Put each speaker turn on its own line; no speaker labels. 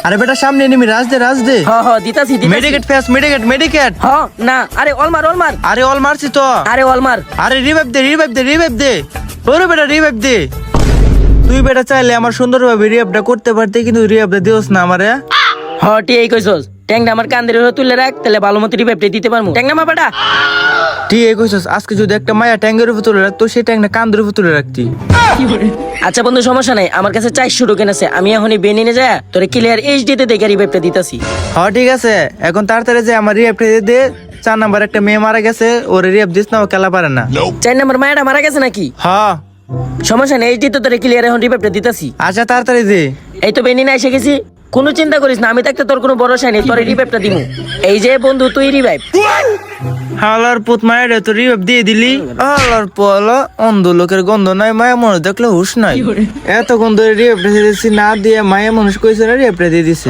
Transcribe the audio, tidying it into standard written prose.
আরে বেটা সামনে এনিমি, রাজ দে।
দিতাছি
মেডিকেট ফেস, মেডিকেট।
না আরে অলমার
আরে অল মারছি তো।
আরে অলমার
আরে রিভাইভ দে। ওরে বেটা রিভাইভ দে। তুই বেটা চাইলে আমার সুন্দরভাবে রিভাইভটা করতে পারতে, কিন্তু রিভাইভটা দিওস না আমারে।
ঠিক কইছস। ট্যাংটা আমার কান্দের উপরে তুলে রাখ, তাহলে ভালো মতো রিভাইভটা দিতে পারমু। ট্যাংটা মা বেটা
ঠিক কইছস। আজকে যদি একটা মায়া ট্যাঙ্গের উপর তুলে রাখতো, সেই ট্যাঙ্কটা কান্দের উপর তুলে রাখতি।
আচ্ছা বন্ধু, সমস্যা নাই, আমার কাছে 400 টোকেন আছে। আমি এখনই বেনিনে যায় তোরে ক্লিয়ার এইচডি তে দেখে রিভাইভটা দিতাছি।
ঠিক আছে, এখন তাড়াতাড়ি যে আমার রিভাইভটা দিয়ে দে। 4 নাম্বার একটা মেয়ে মারা গেছে, ওর রিভাইভ দিস না, ও খেলা পারে না।
4 নাম্বার মায়াটা মারা গেছে নাকি? সমস্যা নেই, এইচডি তে তোরে ক্লিয়ার এখন রিভাইভটা দিতাছি।
আচ্ছা তাড়াতাড়ি দে।
এই তো বেনিনে এসে গেছি, কোনো চিন্তা করিস না, আমি থাকতে তোর কোনো ভরসা নেই, তোর রিভাইভটা দিমু। এই যে বন্ধু তুই রিভাইভ।
হালার পুত মায়ের তো রিভাইভ দিয়ে দিলি। হালার পোলা অন্ধ লোকের গন্ধ নাই, মায়া মানুষ দেখলে হুশ নাই। এত গন্ধ রিভাইভ দিয়েছি না দিয়ে মায়া মানুষ কইছে না, রিভাইভ দিয়ে দিছে।